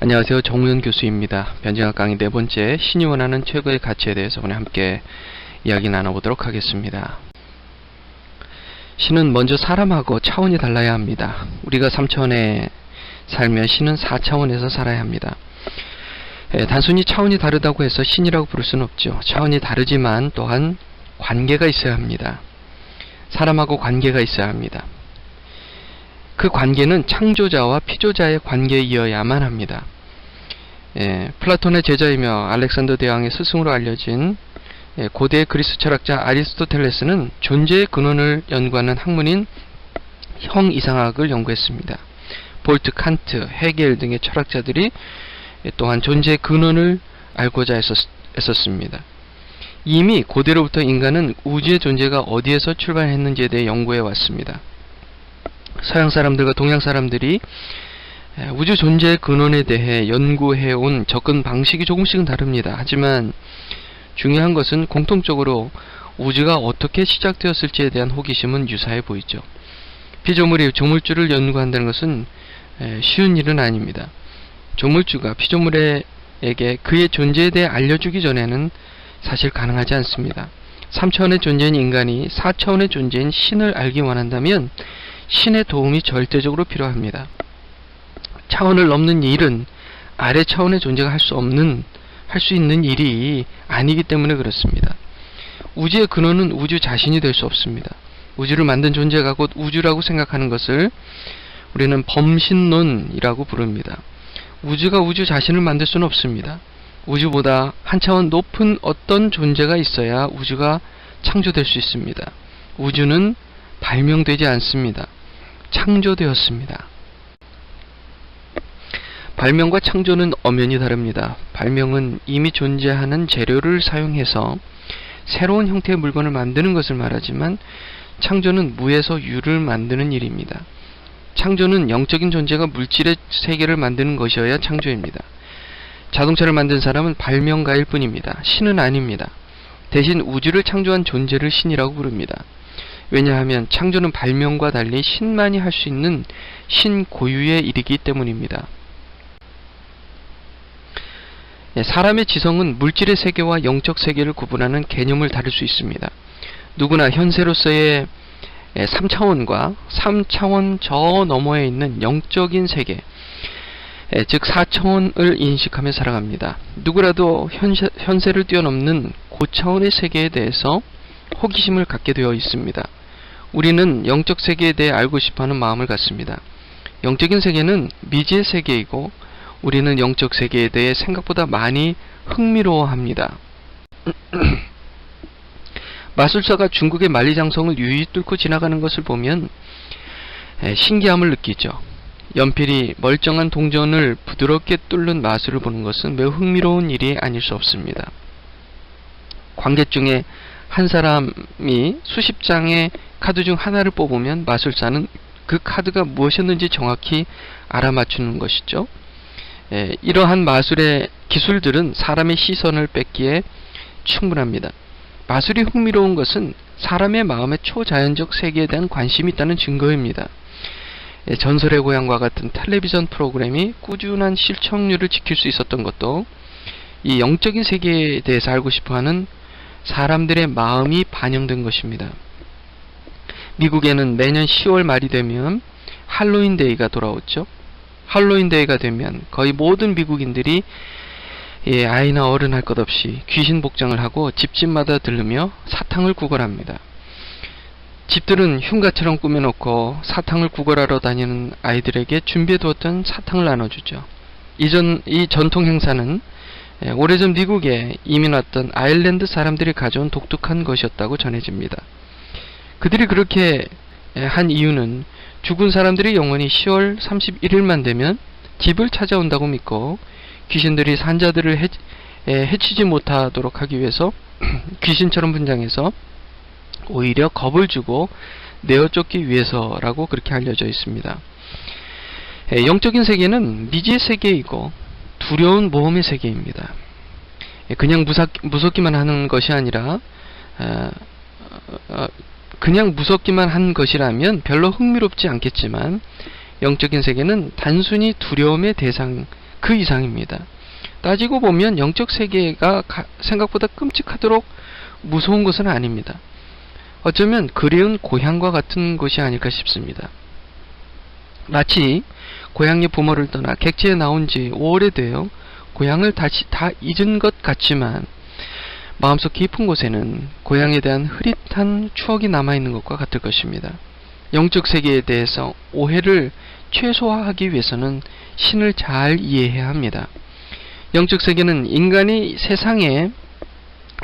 안녕하세요. 정우현 교수입니다. 변증학 강의 네 번째, 신이 원하는 최고의 가치에 대해서 오늘 함께 이야기 나눠보도록 하겠습니다. 신은 먼저 사람하고 차원이 달라야 합니다. 우리가 3차원에 살면 신은 4차원에서 살아야 합니다. 단순히 차원이 다르다고 해서 신이라고 부를 수는 없죠. 차원이 다르지만 또한 관계가 있어야 합니다. 사람하고 관계가 있어야 합니다. 그 관계는 창조자와 피조자의 관계이어야만 합니다. 플라톤의 제자이며 알렉산더 대왕의 스승으로 알려진 고대 그리스 철학자 아리스토텔레스는 존재의 근원을 연구하는 학문인 형이상학을 연구했습니다. 볼트, 칸트, 헤겔 등의 철학자들이 또한 존재의 근원을 알고자 했었습니다. 이미 고대로부터 인간은 우주의 존재가 어디에서 출발했는지에 대해 연구해 왔습니다. 서양 사람들과 동양 사람들이 우주 존재의 근원에 대해 연구해온 접근 방식이 조금씩은 다릅니다. 하지만 중요한 것은 공통적으로 우주가 어떻게 시작되었을지에 대한 호기심은 유사해 보이죠. 피조물이 조물주를 연구한다는 것은 쉬운 일은 아닙니다. 조물주가 피조물에게 그의 존재에 대해 알려주기 전에는 사실 가능하지 않습니다. 3차원의 존재인 인간이 4차원의 존재인 신을 알기 원한다면 신의 도움이 절대적으로 필요합니다. 차원을 넘는 일은 아래 차원의 존재가 할 수 있는 일이 아니기 때문에 그렇습니다. 우주의 근원은 우주 자신이 될 수 없습니다. 우주를 만든 존재가 곧 우주라고 생각하는 것을 우리는 범신론이라고 부릅니다. 우주가 우주 자신을 만들 수는 없습니다. 우주보다 한 차원 높은 어떤 존재가 있어야 우주가 창조될 수 있습니다. 우주는 발명되지 않습니다. 창조되었습니다. 발명과 창조는 엄연히 다릅니다. 발명은 이미 존재하는 재료를 사용해서 새로운 형태의 물건을 만드는 것을 말하지만 창조는 무에서 유를 만드는 일입니다. 창조는 영적인 존재가 물질의 세계를 만드는 것이어야 창조입니다. 자동차를 만든 사람은 발명가일 뿐입니다. 신은 아닙니다. 대신 우주를 창조한 존재를 신이라고 부릅니다. 왜냐하면 창조는 발명과 달리 신만이 할 수 있는 신 고유의 일이기 때문입니다. 사람의 지성은 물질의 세계와 영적 세계를 구분하는 개념을 다룰 수 있습니다. 누구나 현세로서의 3차원과 3차원 저 너머에 있는 영적인 세계, 즉 4차원을 인식하며 살아갑니다. 누구라도 현세를 뛰어넘는 고차원의 세계에 대해서 호기심을 갖게 되어 있습니다. 우리는 영적 세계에 대해 알고 싶어하는 마음을 갖습니다. 영적인 세계는 미지의 세계이고 우리는 영적 세계에 대해 생각보다 많이 흥미로워합니다. 마술사가 중국의 만리장성을 유유히 뚫고 지나가는 것을 보면 신기함을 느끼죠. 연필이 멀쩡한 동전을 부드럽게 뚫는 마술을 보는 것은 매우 흥미로운 일이 아닐 수 없습니다. 관객 중에 한 사람이 수십 장의 카드 중 하나를 뽑으면 마술사는 그 카드가 무엇이었는지 정확히 알아맞추는 것이죠. 이러한 마술의 기술들은 사람의 시선을 뺏기에 충분합니다. 마술이 흥미로운 것은 사람의 마음의 초자연적 세계에 대한 관심이 있다는 증거입니다. 전설의 고향과 같은 텔레비전 프로그램이 꾸준한 시청률을 지킬 수 있었던 것도 이 영적인 세계에 대해서 알고 싶어하는 사람들의 마음이 반영된 것입니다. 미국에는 매년 10월 말이 되면 할로윈 데이가 돌아오죠. 할로윈 데이가 되면 거의 모든 미국인들이 아이나 어른 할 것 없이 귀신 복장을 하고 집집마다 들르며 사탕을 구걸합니다. 집들은 흉가처럼 꾸며놓고 사탕을 구걸하러 다니는 아이들에게 준비해두었던 사탕을 나눠주죠. 이 전통 행사는 오래전 미국에 이민 왔던 아일랜드 사람들이 가져온 독특한 것이었다고 전해집니다. 그들이 그렇게 한 이유는 죽은 사람들이 영혼이 10월 31일만 되면 집을 찾아온다고 믿고 귀신들이 산자들을 해치지 못하도록 하기 위해서 귀신처럼 분장해서 오히려 겁을 주고 내어쫓기 위해서라고 그렇게 알려져 있습니다. 영적인 세계는 미지의 세계이고 두려운 모험의 세계입니다. 그냥 무섭기만 하는 것이 아니라 그냥 무섭기만 한 것이라면 별로 흥미롭지 않겠지만 영적인 세계는 단순히 두려움의 대상과 그 이상입니다. 따지고 보면 영적 세계가 생각보다 끔찍하도록 무서운 것은 아닙니다. 어쩌면 그리운 고향과 같은 것이 아닐까 싶습니다. 마치 고향의 부모를 떠나 객지에 나온 지 오래되어 고향을 다시 다 잊은 것 같지만 마음속 깊은 곳에는 고향에 대한 흐릿한 추억이 남아있는 것과 같을 것입니다. 영적 세계에 대해서 오해를 최소화하기 위해서는 신을 잘 이해해야 합니다. 영적 세계는 인간이 세상에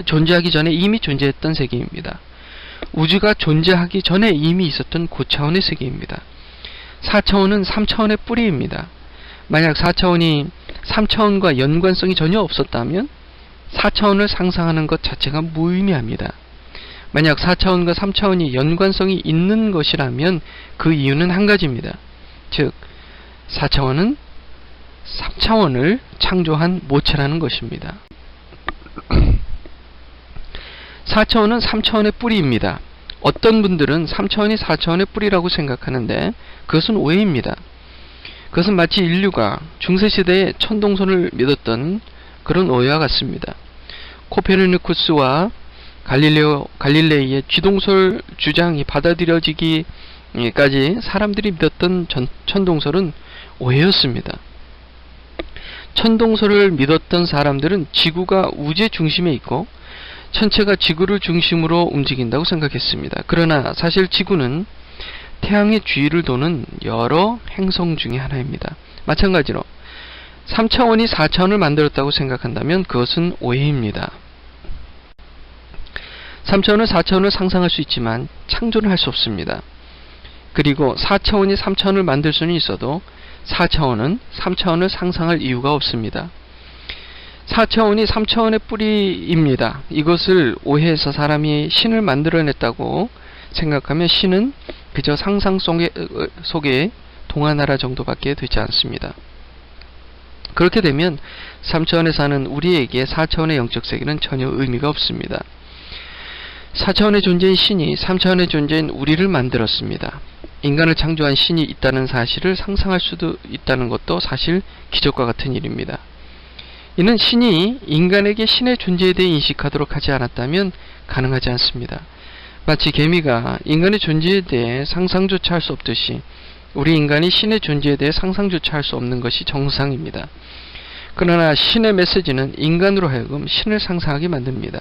존재하기 전에 이미 존재했던 세계입니다. 우주가 존재하기 전에 이미 있었던 고차원의 세계입니다. 4차원은 3차원의 뿌리입니다. 만약 4차원이 3차원과 연관성이 전혀 없었다면 4차원을 상상하는 것 자체가 무의미합니다. 만약 4차원과 3차원이 연관성이 있는 것이라면 그 이유는 한 가지입니다. 즉 4차원은 3차원을 창조한 모체라는 것입니다. 4차원은 3차원의 뿌리입니다. 어떤 분들은 3차원이 4차원의 뿌리라고 생각하는데 그것은 오해입니다. 그것은 마치 인류가 중세시대에 천동설을 믿었던 그런 오해와 같습니다. 코페르니쿠스와 갈릴레이의 쥐동설 주장이 받아들여지기까지 사람들이 믿었던 천동설은 오해였습니다. 천동설을 믿었던 사람들은 지구가 우주의 중심에 있고 천체가 지구를 중심으로 움직인다고 생각했습니다. 그러나 사실 지구는 태양의 주위를 도는 여러 행성 중의 하나입니다. 마찬가지로 3차원이 4차원을 만들었다고 생각한다면 그것은 오해입니다. 3차원은 4차원을 상상할 수 있지만 창조는 할 수 없습니다. 그리고 4차원이 3차원을 만들 수는 있어도 4차원은 3차원을 상상할 이유가 없습니다. 4차원이 3차원의 뿌리입니다. 이것을 오해해서 사람이 신을 만들어냈다고 생각하면 신은 그저 상상 속의 동화나라 정도밖에 되지 않습니다. 그렇게 되면 3차원에 사는 우리에게 4차원의 영적 세계는 전혀 의미가 없습니다. 4차원의 존재인 신이 3차원의 존재인 우리를 만들었습니다. 인간을 창조한 신이 있다는 사실을 상상할 수도 있다는 것도 사실 기적과 같은 일입니다. 이는 신이 인간에게 신의 존재에 대해 인식하도록 하지 않았다면 가능하지 않습니다. 마치 개미가 인간의 존재에 대해 상상조차 할 수 없듯이 우리 인간이 신의 존재에 대해 상상조차 할 수 없는 것이 정상입니다. 그러나 신의 메시지는 인간으로 하여금 신을 상상하게 만듭니다.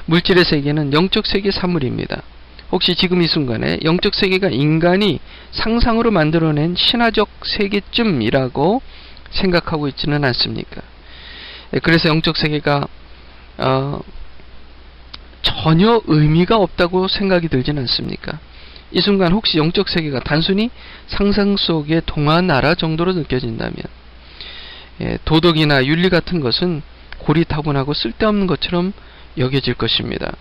물질의 세계는 영적 세계의 산물입니다. 혹시 지금 이 순간에 영적 세계가 인간이 상상으로 만들어낸 신화적 세계쯤이라고 생각하고 있지는 않습니까? 그래서 영적 세계가 전혀 의미가 없다고 생각이 들지는 않습니까? 이 순간 혹시 영적 세계가 단순히 상상 속의 동화 나라 정도로 느껴진다면 도덕이나 윤리 같은 것은 고리타분하고 쓸데없는 것처럼 여겨질 것입니다.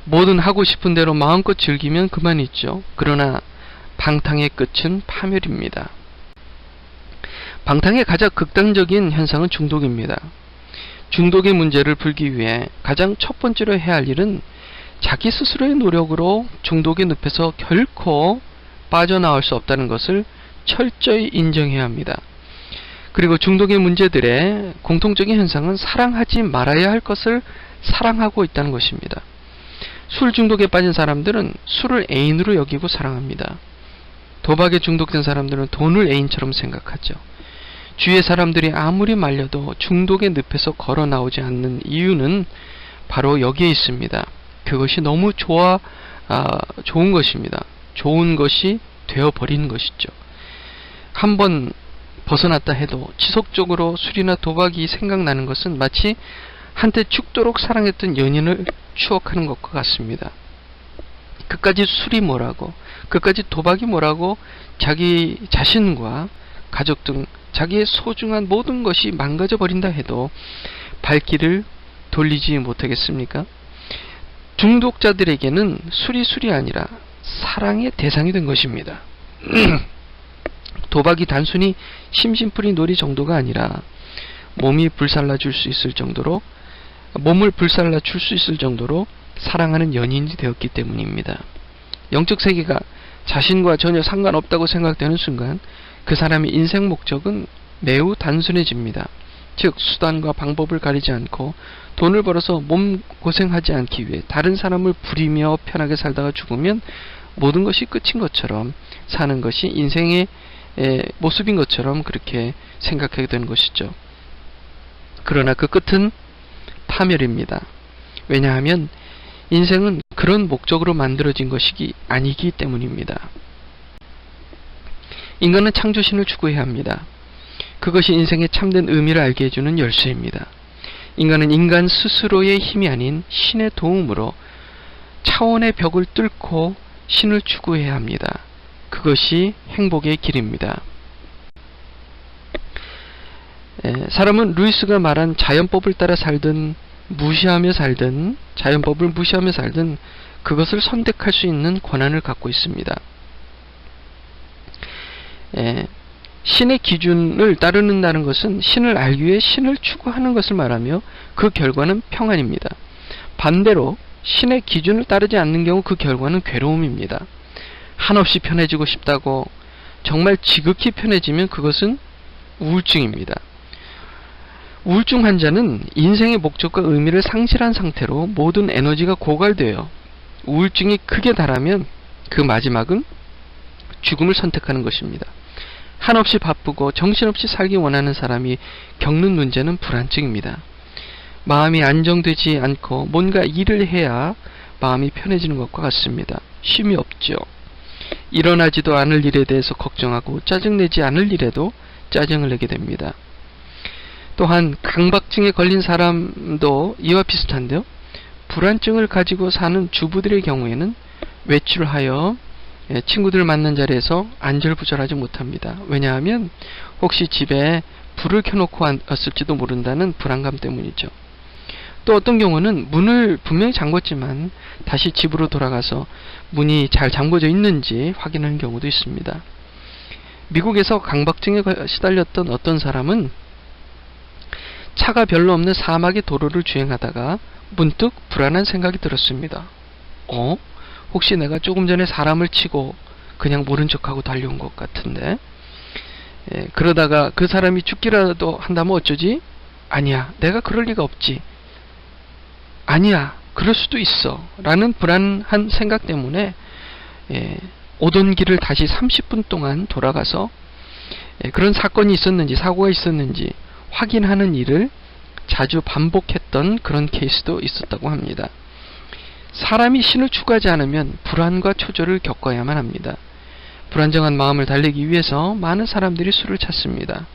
뭐든 하고 싶은 대로 마음껏 즐기면 그만이죠. 그러나 방탕의 끝은 파멸입니다. 방탕의 가장 극단적인 현상은 중독입니다. 중독의 문제를 풀기 위해 가장 첫 번째로 해야 할 일은 자기 스스로의 노력으로 중독의 늪에서 결코 빠져나올 수 없다는 것을 철저히 인정해야 합니다. 그리고 중독의 문제들의 공통적인 현상은 사랑하지 말아야 할 것을 사랑하고 있다는 것입니다. 술 중독에 빠진 사람들은 술을 애인으로 여기고 사랑합니다. 도박에 중독된 사람들은 돈을 애인처럼 생각하죠. 주위의 사람들이 아무리 말려도 중독의 늪에서 걸어 나오지 않는 이유는 바로 여기에 있습니다. 그것이 너무 좋은 것입니다. 좋은 것이 되어버리는 것이죠. 한번 벗어났다 해도 지속적으로 술이나 도박이 생각나는 것은 마치 한때 죽도록 사랑했던 연인을 추억하는 것과 같습니다. 그까지 술이 뭐라고, 그까지 도박이 뭐라고 자기 자신과 가족 등 자기의 소중한 모든 것이 망가져 버린다 해도 발길을 돌리지 못하겠습니까? 중독자들에게는 술이 아니라 사랑의 대상이 된 것입니다. 도박이 단순히 심심풀이 놀이 정도가 아니라 몸을 불살라 줄 수 있을 정도로 사랑하는 연인이 되었기 때문입니다. 영적 세계가 자신과 전혀 상관없다고 생각되는 순간 그 사람의 인생 목적은 매우 단순해집니다. 즉 수단과 방법을 가리지 않고 돈을 벌어서 몸 고생하지 않기 위해 다른 사람을 부리며 편하게 살다가 죽으면 모든 것이 끝인 것처럼 사는 것이 인생의 모습인 것처럼 그렇게 생각하게 되는 것이죠. 그러나 그 끝은 파멸입니다. 왜냐하면 인생은 그런 목적으로 만들어진 것이 아니기 때문입니다. 인간은 창조신을 추구해야 합니다. 그것이 인생의 참된 의미를 알게 해주는 열쇠입니다. 인간은 인간 스스로의 힘이 아닌 신의 도움으로 차원의 벽을 뚫고 신을 추구해야 합니다. 그것이 행복의 길입니다. 사람은 루이스가 말한 자연법을 따라 살든 무시하며 살든 자연법을 무시하며 살든 그것을 선택할 수 있는 권한을 갖고 있습니다. 신의 기준을 따르는다는 것은 신을 알기 위해 신을 추구하는 것을 말하며 그 결과는 평안입니다. 반대로 신의 기준을 따르지 않는 경우 그 결과는 괴로움입니다. 한없이 편해지고 싶다고 정말 지극히 편해지면 그것은 우울증입니다. 우울증 환자는 인생의 목적과 의미를 상실한 상태로 모든 에너지가 고갈되어 우울증이 극에 달하면 그 마지막은 죽음을 선택하는 것입니다. 한없이 바쁘고 정신없이 살기 원하는 사람이 겪는 문제는 불안증입니다. 마음이 안정되지 않고 뭔가 일을 해야 마음이 편해지는 것과 같습니다. 쉼이 없죠. 일어나지도 않을 일에 대해서 걱정하고 짜증내지 않을 일에도 짜증을 내게 됩니다. 또한 강박증에 걸린 사람도 이와 비슷한데요. 불안증을 가지고 사는 주부들의 경우에는 외출하여 친구들 만난 자리에서 안절부절하지 못합니다. 왜냐하면 혹시 집에 불을 켜놓고 왔을지도 모른다는 불안감 때문이죠. 또 어떤 경우는 문을 분명히 잠궜지만 다시 집으로 돌아가서 문이 잘 잠궈져 있는지 확인하는 경우도 있습니다. 미국에서 강박증에 시달렸던 어떤 사람은 차가 별로 없는 사막의 도로를 주행하다가 문득 불안한 생각이 들었습니다. 혹시 내가 조금 전에 사람을 치고 그냥 모른 척하고 달려온 것 같은데 그러다가 그 사람이 죽기라도 한다면 어쩌지? 아니야, 내가 그럴 리가 없지. 아니야, 그럴 수도 있어 라는 불안한 생각 때문에 오던 길을 다시 30분 동안 돌아가서 그런 사건이 있었는지 사고가 있었는지 확인하는 일을 자주 반복했던 그런 케이스도 있었다고 합니다. 사람이 신을 추구하지 않으면 불안과 초조를 겪어야만 합니다. 불안정한 마음을 달래기 위해서 많은 사람들이 술을 찾습니다.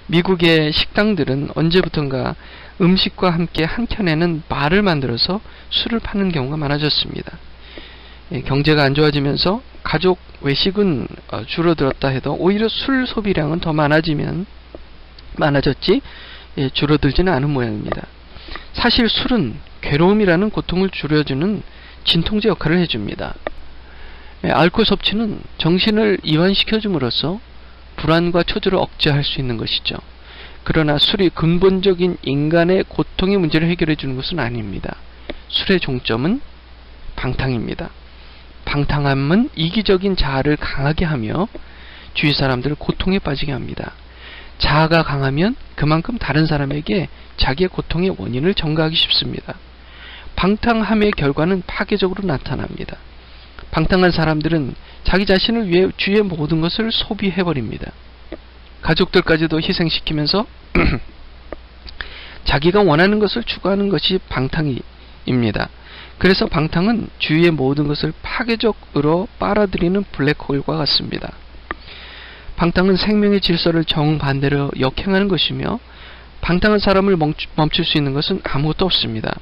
미국의 식당들은 언제부턴가 음식과 함께 한 켠에는 바를 만들어서 술을 파는 경우가 많아졌습니다. 경제가 안 좋아지면서 가족 외식은 줄어들었다 해도 오히려 술 소비량은 더 많아졌지 줄어들지는 않은 모양입니다. 사실 술은 괴로움이라는 고통을 줄여주는 진통제 역할을 해줍니다. 알코올 섭취는 정신을 이완시켜줌으로써 불안과 초조를 억제할 수 있는 것이죠. 그러나 술이 근본적인 인간의 고통의 문제를 해결해 주는 것은 아닙니다. 술의 종점은 방탕입니다. 방탕함은 이기적인 자아를 강하게 하며 주위 사람들을 고통에 빠지게 합니다. 자아가 강하면 그만큼 다른 사람에게 자기의 고통의 원인을 전가하기 쉽습니다. 방탕함의 결과는 파괴적으로 나타납니다. 방탕한 사람들은 자기 자신을 위해 주위의 모든 것을 소비해버립니다. 가족들까지도 희생시키면서 자기가 원하는 것을 추구하는 것이 방탕입니다. 그래서 방탕은 주위의 모든 것을 파괴적으로 빨아들이는 블랙홀과 같습니다. 방탕은 생명의 질서를 정반대로 역행하는 것이며 방탕한 사람을 멈출 수 있는 것은 아무것도 없습니다.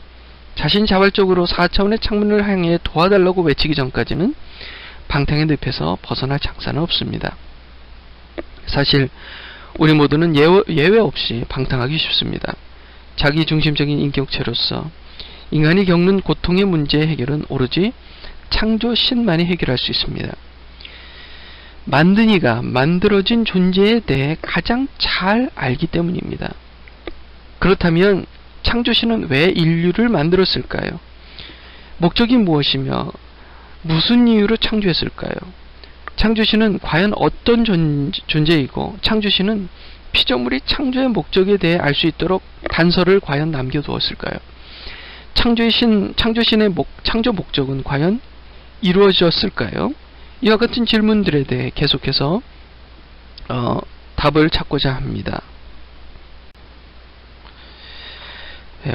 자신 자발적으로 4차원의 창문을 향해 도와달라고 외치기 전까지는 방탕의 늪에서 벗어날 장사는 없습니다. 사실 우리 모두는 예외 없이 방탕하기 쉽습니다. 자기중심적인 인격체로서 인간이 겪는 고통의 문제의 해결은 오로지 창조신만이 해결할 수 있습니다. 만드니가 만들어진 존재에 대해 가장 잘 알기 때문입니다. 그렇다면 창조신은 왜 인류를 만들었을까요? 목적이 무엇이며 무슨 이유로 창조했을까요? 창조신은 과연 어떤 존재이고 창조신은 피조물이 창조의 목적에 대해 알 수 있도록 단서를 과연 남겨두었을까요? 창조신의 창조 목적은 과연 이루어졌을까요? 이와 같은 질문들에 대해 계속해서 답을 찾고자 합니다.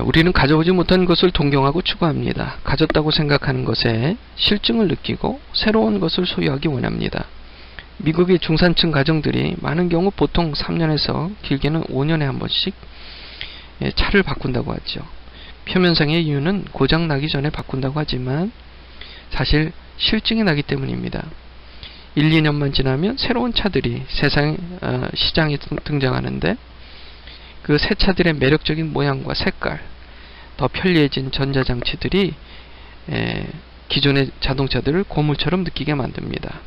우리는 가져보지 못한 것을 동경하고 추구합니다. 가졌다고 생각하는 것에 실증을 느끼고 새로운 것을 소유하기 원합니다. 미국의 중산층 가정들이 많은 경우 보통 3년에서 길게는 5년에 한 번씩 차를 바꾼다고 하죠. 표면상의 이유는 고장 나기 전에 바꾼다고 하지만 사실 실증이 나기 때문입니다. 1, 2년만 지나면 새로운 차들이 시장에 등장하는데 그 새 차들의 매력적인 모양과 색깔, 더 편리해진 전자장치들이 기존의 자동차들을 고물처럼 느끼게 만듭니다.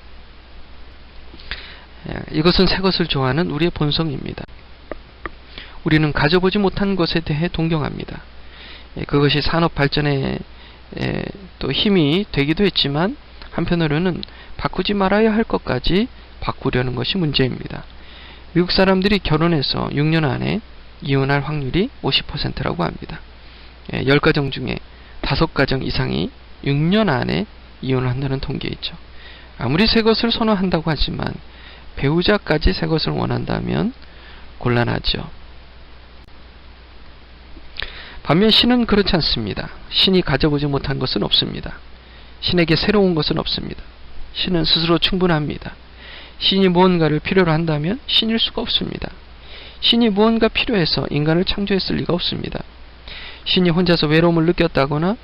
이것은 새 것을 좋아하는 우리의 본성입니다. 우리는 가져보지 못한 것에 대해 동경합니다. 그것이 산업 발전에 또 힘이 되기도 했지만 한편으로는 바꾸지 말아야 할 것까지 바꾸려는 것이 문제입니다. 미국 사람들이 결혼해서 6년 안에 이혼할 확률이 50%라고 합니다. 10가정 중에 5가정 이상이 6년 안에 이혼을 한다는 통계이죠. 아무리 새 것을 선호한다고 하지만 배우자까지 새 것을 원한다면 곤란하죠. 반면 신은 그렇지 않습니다. 신이 가져보지 못한 것은 없습니다. 신에게 새로운 것은 없습니다. 신은 스스로 충분합니다. 신이 무언가를 필요로 한다면 신일 수가 없습니다. 신이 무언가 필요해서 인간을 창조했을 리가 없습니다. 신이 혼자서 외로움을 느꼈다거나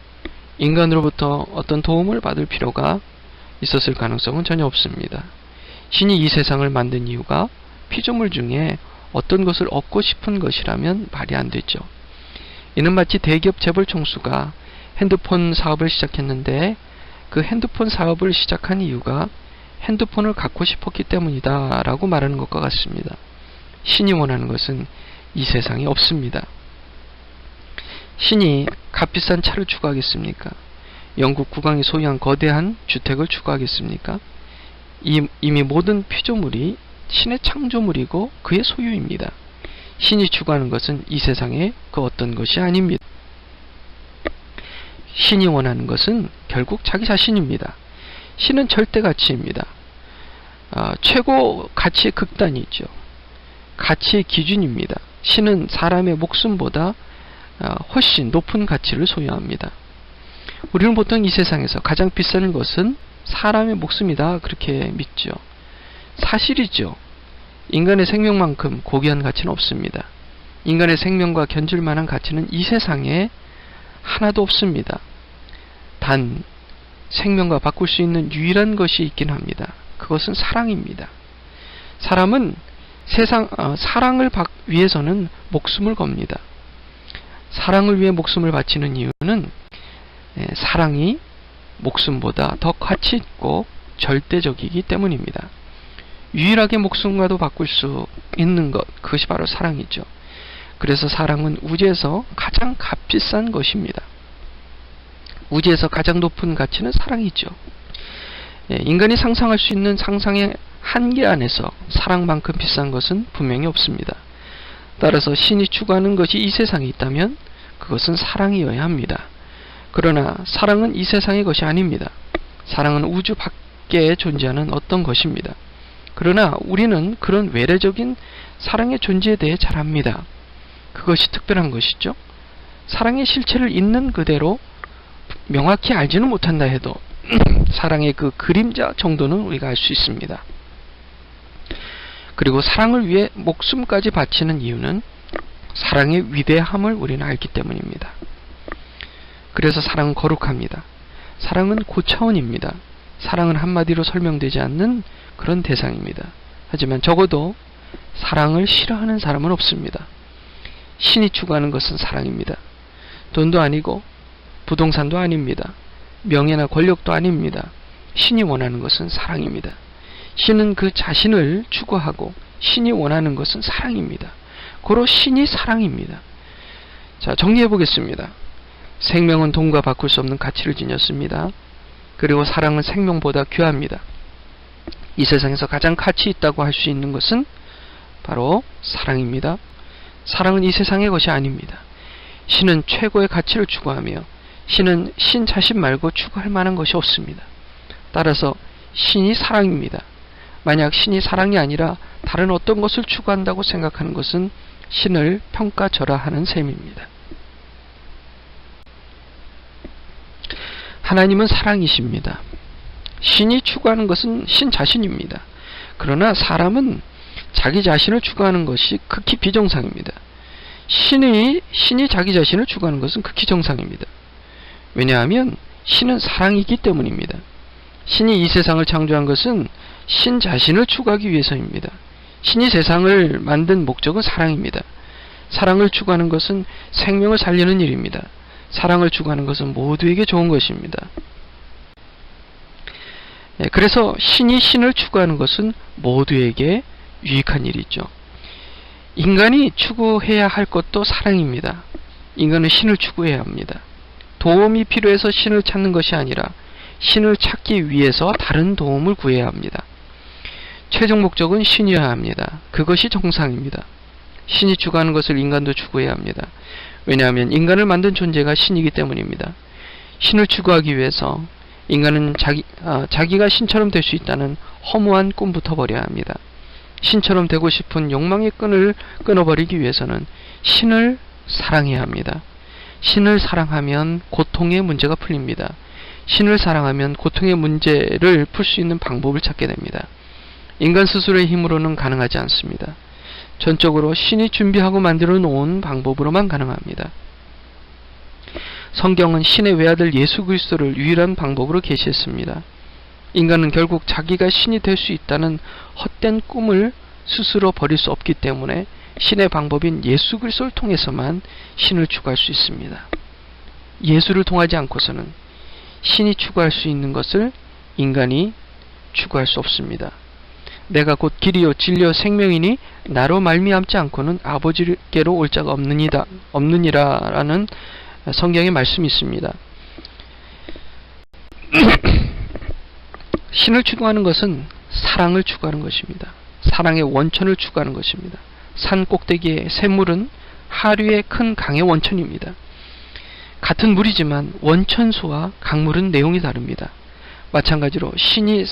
인간으로부터 어떤 도움을 받을 필요가 있었을 가능성은 전혀 없습니다. 신이 이 세상을 만든 이유가 피조물 중에 어떤 것을 얻고 싶은 것이라면 말이 안 되죠. 이는 마치 대기업 재벌 총수가 핸드폰 사업을 시작했는데 그 핸드폰 사업을 시작한 이유가 핸드폰을 갖고 싶었기 때문이다 라고 말하는 것과 같습니다. 신이 원하는 것은 이 세상에 없습니다. 신이 값비싼 차를 추구하겠습니까? 영국 국왕이 소유한 거대한 주택을 추구하겠습니까? 이미 모든 피조물이 신의 창조물이고 그의 소유입니다. 신이 추구하는 것은 이 세상의 그 어떤 것이 아닙니다. 신이 원하는 것은 결국 자기 자신입니다. 신은 절대 가치입니다. 최고 가치의 극단이 있죠. 가치의 기준입니다. 신은 사람의 목숨보다 훨씬 높은 가치를 소유합니다. 우리는 보통 이 세상에서 가장 비싼 것은 사람의 목숨이다 그렇게 믿죠. 사실이죠. 인간의 생명만큼 고귀한 가치는 없습니다. 인간의 생명과 견줄 만한 가치는 이 세상에 하나도 없습니다. 단 생명과 바꿀 수 있는 유일한 것이 있긴 합니다. 그것은 사랑입니다. 사람은 사랑을 위해서는 목숨을 겁니다. 사랑을 위해 목숨을 바치는 이유는 사랑이 목숨보다 더 가치 있고 절대적이기 때문입니다. 유일하게 목숨과도 바꿀 수 있는 것, 그것이 바로 사랑이죠. 그래서 사랑은 우주에서 가장 값비싼 것입니다. 우주에서 가장 높은 가치는 사랑이죠. 인간이 상상할 수 있는 상상의 한계 안에서 사랑만큼 비싼 것은 분명히 없습니다. 따라서 신이 추구하는 것이 이 세상에 있다면 그것은 사랑이어야 합니다. 그러나 사랑은 이 세상의 것이 아닙니다. 사랑은 우주 밖에 존재하는 어떤 것입니다. 그러나 우리는 그런 외래적인 사랑의 존재에 대해 잘 압니다. 그것이 특별한 것이죠. 사랑의 실체를 있는 그대로 명확히 알지는 못한다 해도 사랑의 그 그림자 정도는 우리가 알 수 있습니다. 그리고 사랑을 위해 목숨까지 바치는 이유는 사랑의 위대함을 우리는 알기 때문입니다. 그래서 사랑은 거룩합니다. 사랑은 고차원입니다. 사랑은 한마디로 설명되지 않는 그런 대상입니다. 하지만 적어도 사랑을 싫어하는 사람은 없습니다. 신이 추구하는 것은 사랑입니다. 돈도 아니고 부동산도 아닙니다. 명예나 권력도 아닙니다. 신이 원하는 것은 사랑입니다. 신은 그 자신을 추구하고 신이 원하는 것은 사랑입니다. 고로 신이 사랑입니다. 자, 정리해 보겠습니다. 생명은 돈과 바꿀 수 없는 가치를 지녔습니다. 그리고 사랑은 생명보다 귀합니다. 이 세상에서 가장 가치 있다고 할 수 있는 것은 바로 사랑입니다. 사랑은 이 세상의 것이 아닙니다. 신은 최고의 가치를 추구하며 신은 신 자신 말고 추구할 만한 것이 없습니다. 따라서 신이 사랑입니다. 만약 신이 사랑이 아니라 다른 어떤 것을 추구한다고 생각하는 것은 신을 평가절하하는 셈입니다. 하나님은 사랑이십니다. 신이 추구하는 것은 신 자신입니다. 그러나 사람은 자기 자신을 추구하는 것이 극히 비정상입니다. 신이 자기 자신을 추구하는 것은 극히 정상입니다. 왜냐하면 신은 사랑이기 때문입니다. 신이 이 세상을 창조한 것은 신 자신을 추구하기 위해서입니다. 신이 세상을 만든 목적은 사랑입니다. 사랑을 추구하는 것은 생명을 살리는 일입니다. 사랑을 추구하는 것은 모두에게 좋은 것입니다. 그래서 신이 신을 추구하는 것은 모두에게 유익한 일이죠. 인간이 추구해야 할 것도 사랑입니다. 인간은 신을 추구해야 합니다. 도움이 필요해서 신을 찾는 것이 아니라 신을 찾기 위해서 다른 도움을 구해야 합니다. 최종 목적은 신이어야 합니다. 그것이 정상입니다. 신이 추구하는 것을 인간도 추구해야 합니다. 왜냐하면 인간을 만든 존재가 신이기 때문입니다. 신을 추구하기 위해서 인간은 자기가 신처럼 될 수 있다는 허무한 꿈부터 버려야 합니다. 신처럼 되고 싶은 욕망의 끈을 끊어버리기 위해서는 신을 사랑해야 합니다. 신을 사랑하면 고통의 문제가 풀립니다. 신을 사랑하면 고통의 문제를 풀 수 있는 방법을 찾게 됩니다. 인간 스스로의 힘으로는 가능하지 않습니다. 전적으로 신이 준비하고 만들어 놓은 방법으로만 가능합니다. 성경은 신의 외아들 예수 그리스도를 유일한 방법으로 계시했습니다. 인간은 결국 자기가 신이 될 수 있다는 헛된 꿈을 스스로 버릴 수 없기 때문에 신의 방법인 예수 그리스도를 통해서만 신을 추구할 수 있습니다. 예수를 통하지 않고서는 신이 추구할 수 있는 것을 인간이 추구할 수 없습니다. 내가 곧 길이요 진리요 생명이니 나로 말미암지 않고는 아버지께로 올 자가 없느니라라는 성경의 말씀이 있습니다. 신을 추구하는 것은 사랑을 추구하는 것입니다. 사랑의 원천을 추구하는 것입니다. 산 꼭대기의 샘물은 하류의 큰 강의 원천입니다. 같은 물이지만 원천수와 강물은 내용이 다릅니다. 마찬가지로 신의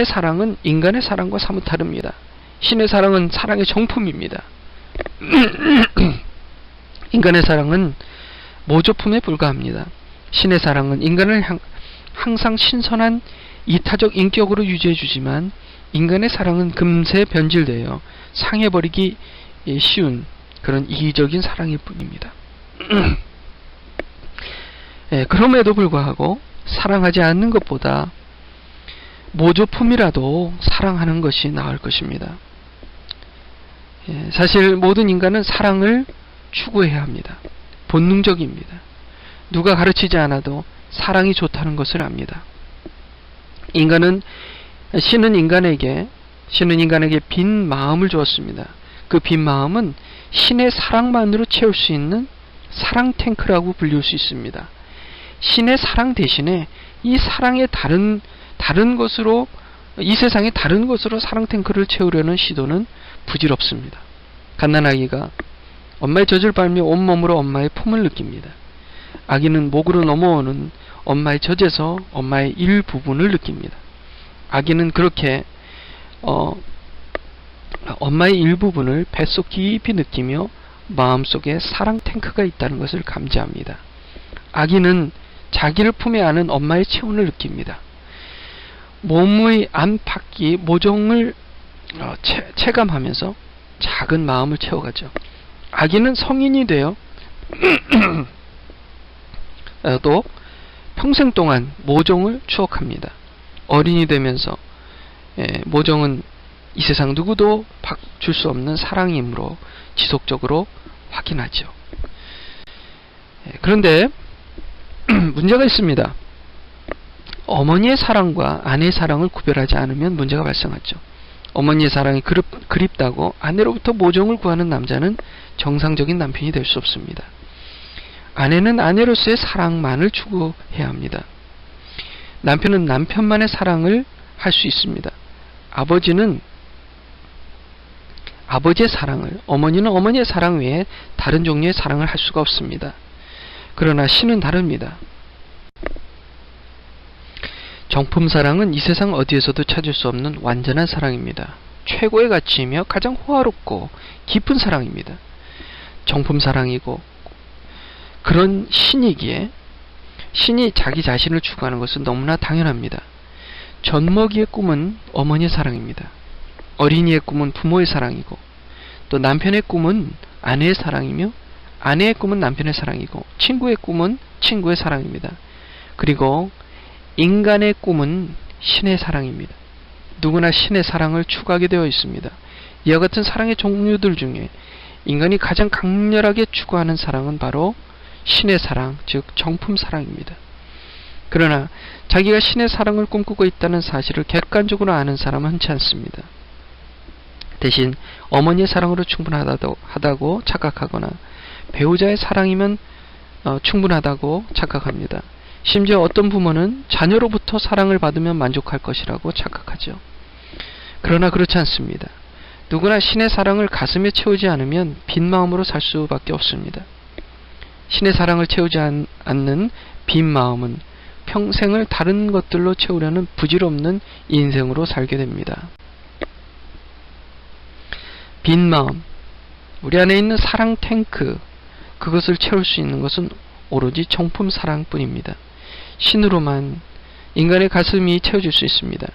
사랑은 인간의 사랑과 사뭇 다릅니다. 신의 사랑은 사랑의 정품입니다. 인간의 사랑은 모조품에 불과합니다. 신의 사랑은 인간을 항상 신선한 이타적 인격으로 유지해주지만 인간의 사랑은 금세 변질되어 상해버리기 쉬운 그런 이기적인 사랑일 뿐입니다. 그럼에도 불구하고 사랑하지 않는 것보다 모조품이라도 사랑하는 것이 나을 것입니다. 사실 모든 인간은 사랑을 추구해야 합니다. 본능적입니다. 누가 가르치지 않아도 사랑이 좋다는 것을 압니다. 신은 인간에게 빈 마음을 주었습니다. 그 빈 마음은 신의 사랑만으로 채울 수 있는 사랑 탱크라고 불릴 수 있습니다. 신의 사랑 대신에 이 사랑의 다른 것으로 이 세상의 다른 것으로 사랑 탱크를 채우려는 시도는 부질없습니다. 갓난아기가 엄마의 젖을 빨며 온몸으로 엄마의 품을 느낍니다. 아기는 목으로 넘어오는 엄마의 젖에서 엄마의 일부분을 느낍니다. 아기는 그렇게 엄마의 일부분을 뱃속 깊이 느끼며 마음속에 사랑 탱크가 있다는 것을 감지합니다. 아기는 자기를 품에 안은 엄마의 체온을 느낍니다. 몸의 안팎이 모종을 체감하면서 작은 마음을 채워가죠. 아기는 성인이 되어 또 평생 동안 모종을 추억합니다. 어린이 되면서 모종은 이 세상 누구도 줄 수 없는 사랑이므로 지속적으로 확인하죠. 그런데 문제가 있습니다. 어머니의 사랑과 아내의 사랑을 구별하지 않으면 문제가 발생하죠. 어머니의 사랑이 그립다고 아내로부터 모종을 구하는 남자는 정상적인 남편이 될 수 없습니다. 아내는 아내로서의 사랑만을 추구해야 합니다. 남편은 남편만의 사랑을 할 수 있습니다. 아버지는 아버지의 사랑을, 어머니는 어머니의 사랑 외에 다른 종류의 사랑을 할 수가 없습니다. 그러나 신은 다릅니다. 정품 사랑은 이 세상 어디에서도 찾을 수 없는 완전한 사랑입니다. 최고의 가치이며 가장 호화롭고 깊은 사랑입니다. 정품 사랑이고, 그런 신이기에 신이 자기 자신을 추구하는 것은 너무나 당연합니다. 젖먹이의 꿈은 어머니의 사랑입니다. 어린이의 꿈은 부모의 사랑이고, 또 남편의 꿈은 아내의 사랑이며, 아내의 꿈은 남편의 사랑이고, 친구의 꿈은 친구의 사랑입니다. 그리고 인간의 꿈은 신의 사랑입니다. 누구나 신의 사랑을 추구하게 되어 있습니다. 이와 같은 사랑의 종류들 중에 인간이 가장 강렬하게 추구하는 사랑은 바로 신의 사랑, 즉 정품 사랑입니다. 그러나 자기가 신의 사랑을 꿈꾸고 있다는 사실을 객관적으로 아는 사람은 흔치 않습니다. 대신 어머니의 사랑으로 충분하다고 착각하거나 배우자의 사랑이면 충분하다고 착각합니다. 심지어 어떤 부모는 자녀로부터 사랑을 받으면 만족할 것이라고 착각하죠. 그러나 그렇지 않습니다. 누구나 신의 사랑을 가슴에 채우지 않으면 빈 마음으로 살 수밖에 없습니다. 신의 사랑을 채우지 않는 빈 마음은 평생을 다른 것들로 채우려는 부질없는 인생으로 살게 됩니다. 빈 마음, 우리 안에 있는 사랑 탱크, 그것을 채울 수 있는 것은 오로지 정품 사랑뿐입니다. 신으로만 인간의 가슴이 채워질 수 있습니다.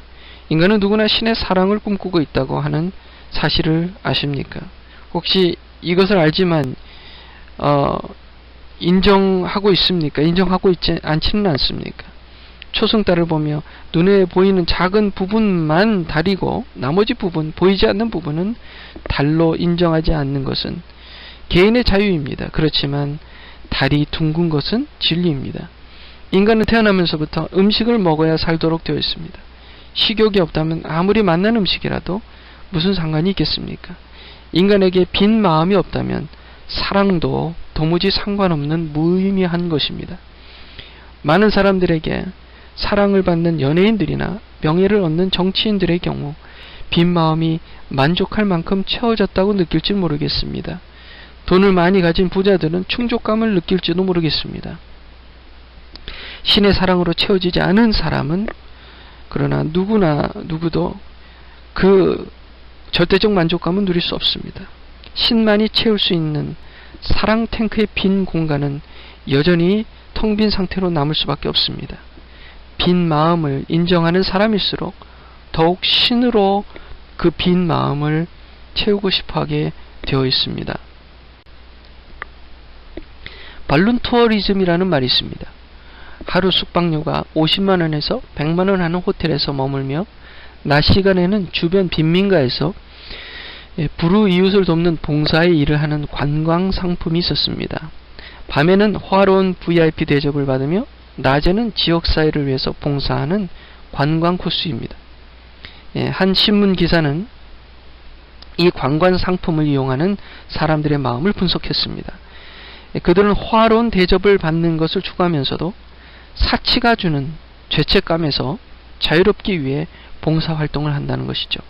인간은 누구나 신의 사랑을 꿈꾸고 있다고 하는 사실을 아십니까? 혹시 이것을 알지만 인정하고 있습니까? 인정하고 있지 않지는 않습니까? 초승달을 보며 눈에 보이는 작은 부분만 달이고 나머지 부분, 보이지 않는 부분은 달로 인정하지 않는 것은 개인의 자유입니다. 그렇지만 달이 둥근 것은 진리입니다. 인간은 태어나면서부터 음식을 먹어야 살도록 되어 있습니다. 식욕이 없다면 아무리 맛난 음식이라도 무슨 상관이 있겠습니까? 인간에게 빈 마음이 없다면 사랑도 도무지 상관없는 무의미한 것입니다. 많은 사람들에게 사랑을 받는 연예인들이나 명예를 얻는 정치인들의 경우 빈 마음이 만족할 만큼 채워졌다고 느낄지 모르겠습니다. 돈을 많이 가진 부자들은 충족감을 느낄지도 모르겠습니다. 신의 사랑으로 채워지지 않은 사람은 그러나 누구도 그 절대적 만족감은 누릴 수 없습니다. 신만이 채울 수 있는 사랑 탱크의 빈 공간은 여전히 텅 빈 상태로 남을 수밖에 없습니다. 빈 마음을 인정하는 사람일수록 더욱 신으로 그 빈 마음을 채우고 싶어하게 되어 있습니다. 발룬 투어리즘이라는 말이 있습니다. 하루 숙박료가 50만원에서 100만원 하는 호텔에서 머물며 낮 시간에는 주변 빈민가에서 불우이웃을 돕는 봉사의 일을 하는 관광 상품이 있었습니다. 밤에는 화려한 VIP 대접을 받으며 낮에는 지역사회를 위해서 봉사하는 관광 코스입니다. 한 신문 기사는 이 관광 상품을 이용하는 사람들의 마음을 분석했습니다. 그들은 화려한 대접을 받는 것을 추구하면서도 사치가 주는 죄책감에서 자유롭기 위해 봉사활동을 한다는 것이죠.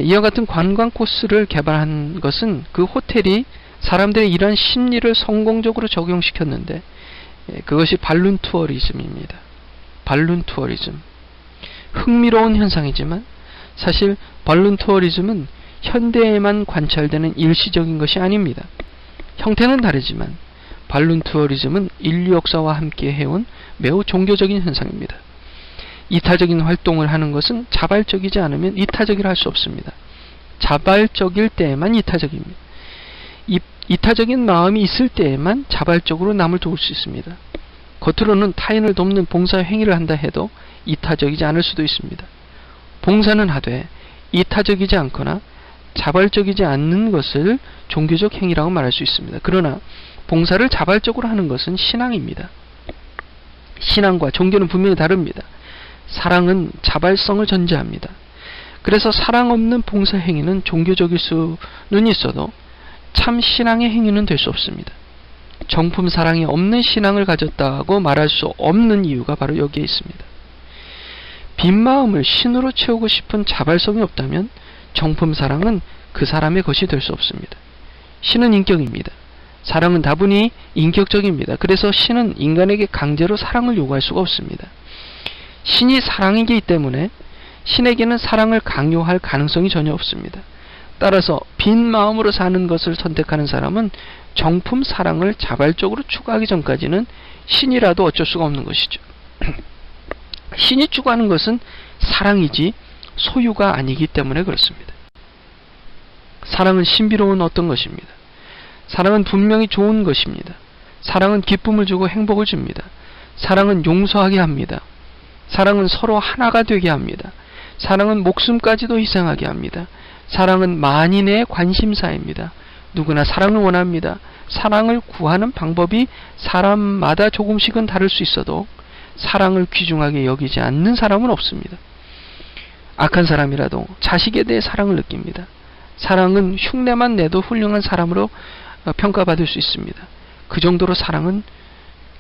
이와 같은 관광 코스를 개발한 것은 그 호텔이 사람들의 이러한 심리를 성공적으로 적용시켰는데 그것이 발룬 투어리즘입니다. 발룬 투어리즘. 흥미로운 현상이지만 사실 발룬 투어리즘은 현대에만 관찰되는 일시적인 것이 아닙니다. 형태는 다르지만 발룬 투어리즘은 인류 역사와 함께 해온 매우 종교적인 현상입니다. 이타적인 활동을 하는 것은 자발적이지 않으면 이타적이라 할 수 없습니다. 자발적일 때에만 이타적입니다. 이타적인 마음이 있을 때에만 자발적으로 남을 도울 수 있습니다. 겉으로는 타인을 돕는 봉사 행위를 한다 해도 이타적이지 않을 수도 있습니다. 봉사는 하되 이타적이지 않거나 자발적이지 않는 것을 종교적 행위라고 말할 수 있습니다. 그러나 봉사를 자발적으로 하는 것은 신앙입니다. 신앙과 종교는 분명히 다릅니다. 사랑은 자발성을 전제합니다. 그래서 사랑 없는 봉사 행위는 종교적일 수는 있어도 참 신앙의 행위는 될 수 없습니다. 정품 사랑이 없는 신앙을 가졌다고 말할 수 없는 이유가 바로 여기에 있습니다. 빈 마음을 신으로 채우고 싶은 자발성이 없다면 정품 사랑은 그 사람의 것이 될 수 없습니다. 신은 인격입니다. 사랑은 다분히 인격적입니다. 그래서 신은 인간에게 강제로 사랑을 요구할 수가 없습니다. 신이 사랑이기 때문에 신에게는 사랑을 강요할 가능성이 전혀 없습니다. 따라서 빈 마음으로 사는 것을 선택하는 사람은 정품 사랑을 자발적으로 추구하기 전까지는 신이라도 어쩔 수가 없는 것이죠. 신이 추구하는 것은 사랑이지 소유가 아니기 때문에 그렇습니다. 사랑은 신비로운 어떤 것입니다. 사랑은 분명히 좋은 것입니다. 사랑은 기쁨을 주고 행복을 줍니다. 사랑은 용서하게 합니다. 사랑은 서로 하나가 되게 합니다. 사랑은 목숨까지도 희생하게 합니다. 사랑은 만인의 관심사입니다. 누구나 사랑을 원합니다. 사랑을 구하는 방법이 사람마다 조금씩은 다를 수 있어도 사랑을 귀중하게 여기지 않는 사람은 없습니다. 악한 사람이라도 자식에 대해 사랑을 느낍니다. 사랑은 흉내만 내도 훌륭한 사람으로 평가받을 수 있습니다. 그 정도로 사랑은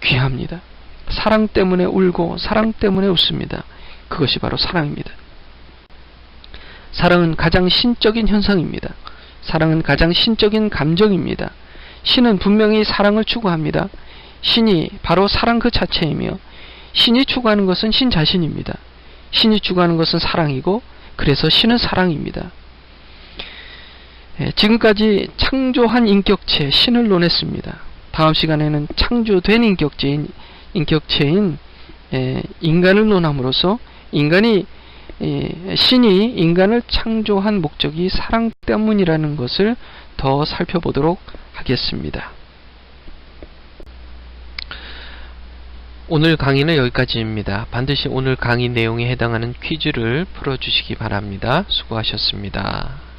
귀합니다. 사랑 때문에 울고 사랑 때문에 웃습니다. 그것이 바로 사랑입니다. 사랑은 가장 신적인 현상입니다. 사랑은 가장 신적인 감정입니다. 신은 분명히 사랑을 추구합니다. 신이 바로 사랑 그 자체이며 신이 추구하는 것은 신 자신입니다. 신이 추구하는 것은 사랑이고 그래서 신은 사랑입니다. 지금까지 창조한 인격체 신을 논했습니다. 다음 시간에는 창조된 인격체인 인간을 논함으로써 신이 인간을 창조한 목적이 사랑 때문이라는 것을 더 살펴보도록 하겠습니다. 오늘 강의는 여기까지입니다. 반드시 오늘 강의 내용에 해당하는 퀴즈를 풀어주시기 바랍니다. 수고하셨습니다.